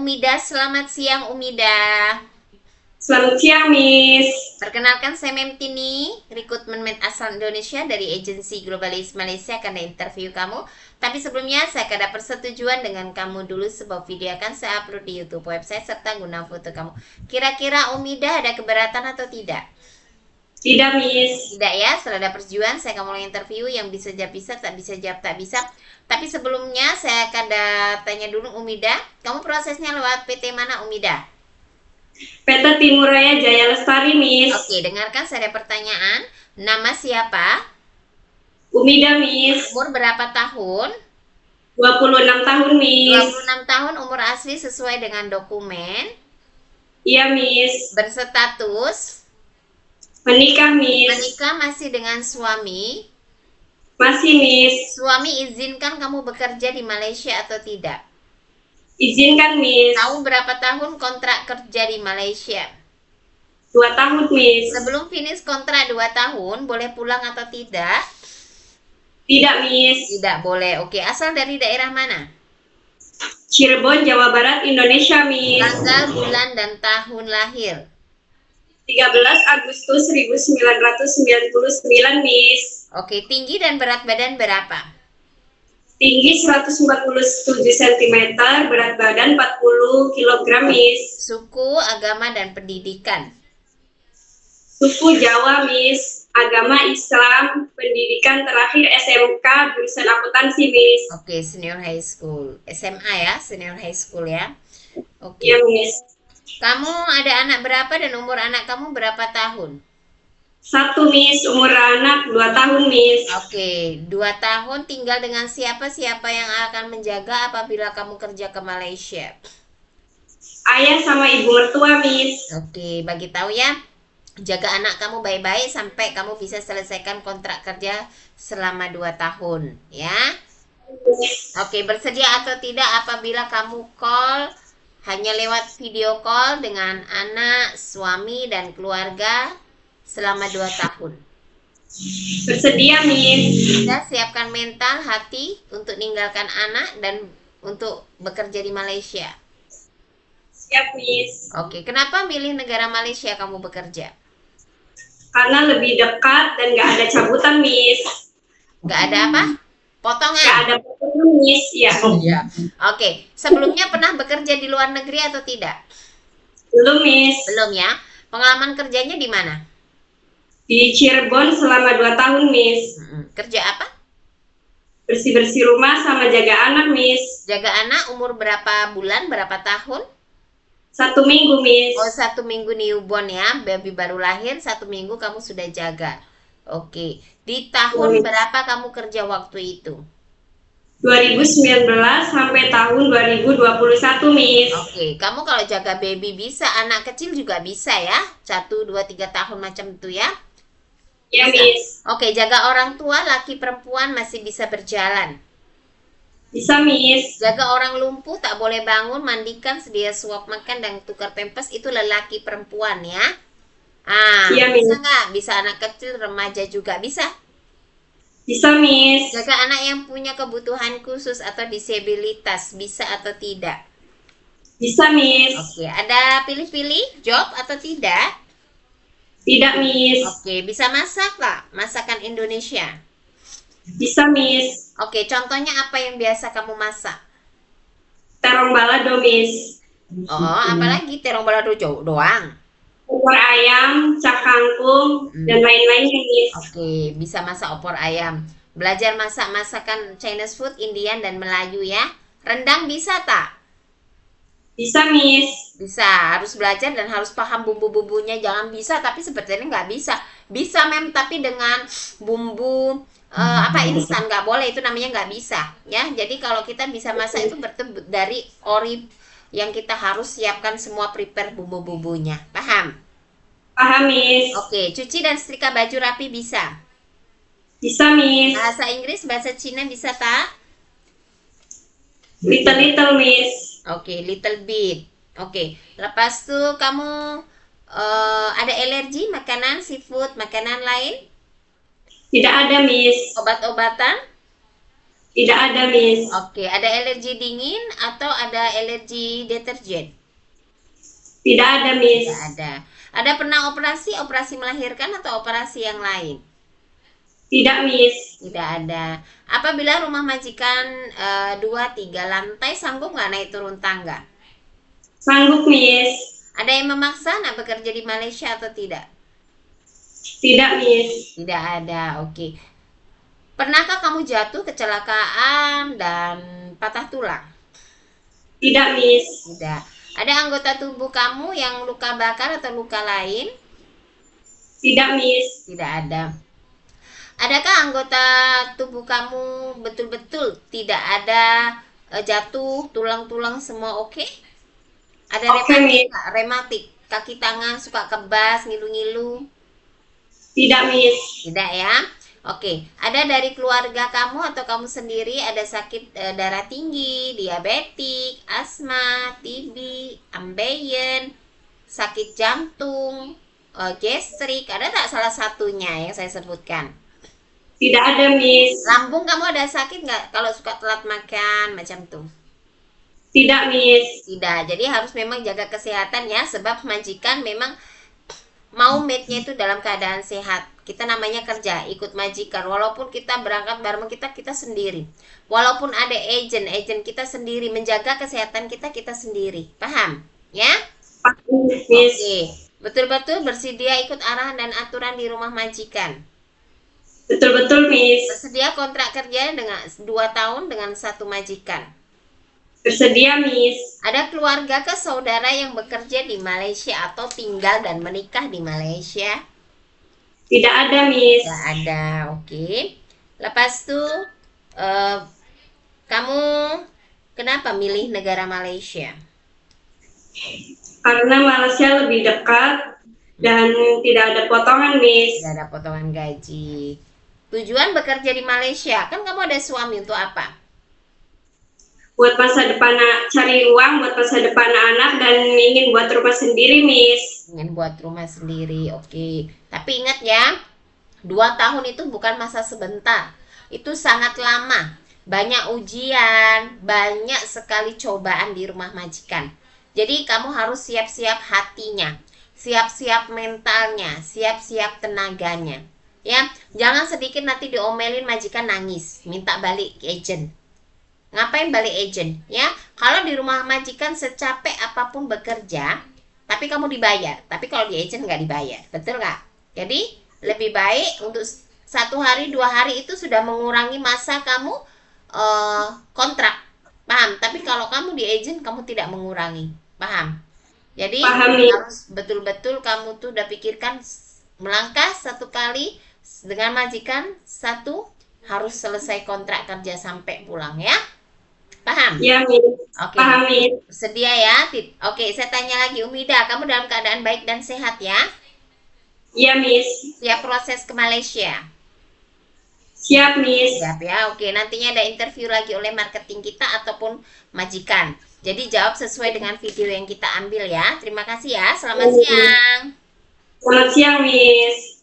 Umida. Selamat siang, Umida. Selamat siang, Miss. Perkenalkan, saya Memtini, rekrutmen asal Indonesia dari agensi Globalis Malaysia akan interview kamu. Tapi sebelumnya, saya akan ada persetujuan dengan kamu dulu sebuah video akan saya upload di YouTube website serta guna foto kamu. Kira-kira Umida ada keberatan atau tidak? Tidak, Miss. Tidak ya, setelah ada persetujuan, saya akan mulai interview yang bisa jawab bisa, tak bisa jawab tak bisa. Tapi sebelumnya, saya akan tanya dulu Umida, kamu prosesnya lewat PT mana Umida? PT Timur Raya Jaya Lestari, Miss. Oke, dengarkan saya ada pertanyaan. Nama siapa? Umida, Miss. Umur berapa tahun? 26 tahun, Miss. 26 tahun, umur asli sesuai dengan dokumen. Iya, Miss. Berstatus Menikah, Miss. menikah masih dengan suami. Masih, Miss. Suami izinkan kamu bekerja di Malaysia atau tidak? Izinkan, Miss. Tahu berapa tahun kontrak kerja di Malaysia? 2 tahun, Miss. Sebelum finish kontrak 2 tahun, boleh pulang atau tidak? Tidak, Miss. Tidak boleh. Oke, asal dari daerah mana? Cirebon, Jawa Barat, Indonesia, Miss. Tanggal, bulan, dan tahun lahir? 13 Agustus 1999, Miss. Oke, tinggi dan berat badan berapa? Tinggi 147 cm, berat badan 40 kg, Miss. Suku, agama, dan pendidikan? Suku Jawa, Miss. Agama Islam, pendidikan terakhir SMK, jurusan akuntansi, Miss. Oke, senior high school. SMA ya, senior high school ya. Oke. Iya, Miss. Kamu ada anak berapa dan umur anak kamu berapa tahun? 1, Miss. Umur anak 2 tahun, Miss. Oke, 2 tahun tinggal dengan siapa yang akan menjaga apabila kamu kerja ke Malaysia? Ayah sama ibu mertua, Miss. Oke, bagi tahu ya. Jaga anak kamu baik-baik sampai kamu bisa selesaikan kontrak kerja selama 2 tahun, ya. Oke, bersedia atau tidak apabila kamu call hanya lewat video call dengan anak, suami, dan keluarga selama 2 tahun? Bersedia, Miss. Kita siapkan mental, hati untuk meninggalkan anak dan untuk bekerja di Malaysia. Siap, Miss. Oke, kenapa milih negara Malaysia kamu bekerja? Karena lebih dekat dan nggak ada cabutan, Miss. Nggak ada apa? Potongan? Nggak ada potongan, Miss. Ya. Iya. Oke, sebelumnya pernah bekerja di luar negeri atau tidak? Belum, Miss. Belum ya. Pengalaman kerjanya di mana? Di Cirebon selama 2 tahun, Miss. Kerja apa? Bersih-bersih rumah sama jaga anak, Miss. Jaga anak umur berapa bulan, berapa tahun? 1 minggu, Miss. Oh, 1 minggu newborn ya, baby baru lahir, 1 minggu kamu sudah jaga. Oke, di tahun berapa kamu kerja waktu itu? 2019 sampai tahun 2021, Miss. Oke, kamu kalau jaga baby bisa, anak kecil juga bisa ya, 1, 2, 3 tahun macam itu ya. Ya, Bisa. Miss. Oke, jaga orang tua, laki perempuan masih bisa berjalan. Bisa, Miss. Jaga orang lumpuh, tak boleh bangun, mandikan, sedia suap makan, dan tukar pempes, itu lelaki perempuan ya. Iya, Bisa Miss. nggak? Bisa anak kecil, remaja juga bisa. Bisa, Miss. Jaga anak yang punya kebutuhan khusus atau disabilitas, bisa atau tidak? Bisa, Miss. Oke, ada pilih-pilih job atau tidak? Tidak, Miss. Oke, bisa masak nggak? Masakan Indonesia. Bisa, Miss. Oke, contohnya apa yang biasa kamu masak? Terong balado, Miss. Oh, apalagi terong balado doang. Opor ayam, cak kangkung, dan lain-lainnya, Miss. Oke, bisa masak opor ayam. Belajar masak masakan Chinese food, Indian, dan Melayu ya. Rendang bisa tak? Bisa, Miss. Bisa, harus belajar dan harus paham bumbu-bumbunya. Jangan bisa, tapi sepertinya nggak bisa. Bisa, Mem, tapi dengan bumbu instan nggak boleh. Itu namanya nggak bisa, ya. Jadi kalau kita bisa masak itu berarti dari ori yang kita harus siapkan semua prepare bumbu-bumbunya. Paham? Paham, Miss. Oke, cuci dan setrika baju rapi bisa. Bisa, Miss. Bahasa Inggris, bahasa Cina bisa tak? Little, Miss. Oke, little bit. Oke, lepas tuh kamu ada alergi makanan seafood, makanan lain? Tidak ada, Miss. Obat-obatan? Tidak ada, Miss. Oke, ada alergi dingin atau ada alergi deterjen? Tidak ada, Miss. Tidak ada. Ada pernah operasi melahirkan atau operasi yang lain? Tidak, Miss. Tidak ada. Apabila rumah majikan 2-3 lantai, sanggup nggak naik turun tangga? Sanggup, Miss. Ada yang memaksa nak bekerja di Malaysia atau tidak? Tidak, Miss. Tidak ada, oke. Pernahkah kamu jatuh, kecelakaan, dan patah tulang? Tidak, Miss. Tidak. Ada anggota tubuh kamu yang luka bakar atau luka lain? Tidak, Miss. Tidak ada. Adakah anggota tubuh kamu betul-betul tidak ada jatuh, tulang-tulang semua oke? Ada Oke, rematik Miss. nggak? Rematik, kaki tangan suka kebas, ngilu-ngilu? Tidak, Miss. Tidak ya? Oke, ada dari keluarga kamu atau kamu sendiri ada sakit darah tinggi, diabetik, asma, TB, ambeien, sakit jantung, gastrik, ada tak salah satunya yang saya sebutkan? Tidak ada, Miss. Lambung kamu ada sakit nggak kalau suka telat makan macam tuh? Tidak, Miss. Tidak, jadi harus memang jaga kesehatan ya, sebab majikan memang mau mate-nya itu dalam keadaan sehat. Kita namanya kerja, ikut majikan. Walaupun kita berangkat bareng kita sendiri. Walaupun ada agent kita sendiri, menjaga kesehatan kita sendiri. Paham? Ya? Paham, Miss. Oke. Betul-betul bersedia ikut arahan dan aturan di rumah majikan. Betul-betul, Miss. Bersedia kontrak kerja dengan 2 tahun dengan satu majikan. Bersedia, Miss. Ada keluarga ke saudara yang bekerja di Malaysia atau tinggal dan menikah di Malaysia? Tidak ada, Miss. Tidak ada, oke. Lepas itu, kamu kenapa milih negara Malaysia? Karena Malaysia lebih dekat dan tidak ada potongan, Miss. Tidak ada potongan gaji. Tujuan bekerja di Malaysia, kan kamu ada suami untuk apa? Buat masa depan, cari uang buat masa depan anak dan ingin buat rumah sendiri, Miss. Ingin buat rumah sendiri, oke. Tapi ingat ya, 2 tahun itu bukan masa sebentar. Itu sangat lama. Banyak ujian, banyak sekali cobaan di rumah majikan. Jadi kamu harus siap-siap hatinya, siap-siap mentalnya, siap-siap tenaganya. Ya, jangan sedikit nanti diomelin majikan nangis, minta balik agent. Ngapain balik agent? Ya, kalau di rumah majikan secapek apapun bekerja, tapi kamu dibayar. Tapi kalau di agent nggak dibayar, betul nggak? Jadi lebih baik untuk 1 hari 2 hari itu sudah mengurangi masa kamu kontrak, paham? Tapi kalau kamu di agent kamu tidak mengurangi, paham? Jadi Paham, Miss. harus betul-betul kamu tuh udah pikirkan melangkah 1 kali dengan majikan, 1 harus selesai kontrak kerja sampai pulang ya. Paham? Ya, Miss. Oke. Paham, Miss. Sedia ya? Oke, saya tanya lagi, Umida, kamu dalam keadaan baik dan sehat ya? Ya, Miss. Siap proses ke Malaysia? Siap, Miss. Siap ya. Oke, nantinya ada interview lagi oleh marketing kita ataupun majikan. Jadi jawab sesuai dengan video yang kita ambil ya. Terima kasih ya. Selamat siang. Selamat siang, Miss.